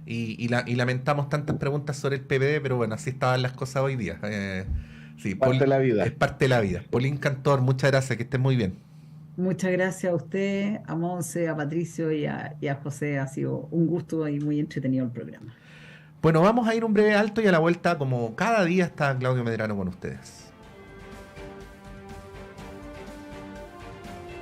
Y lamentamos tantas preguntas sobre el PPD, pero bueno, así estaban las cosas hoy día. Sí, parte de la vida. Es parte de la vida. Polín Cantor, muchas gracias, que estén muy bien. Muchas gracias a usted, a Monse, a Patricio y a José. Ha sido un gusto y muy entretenido el programa. Bueno, vamos a ir un breve alto y a la vuelta, como cada día, está Claudio Medrano con ustedes.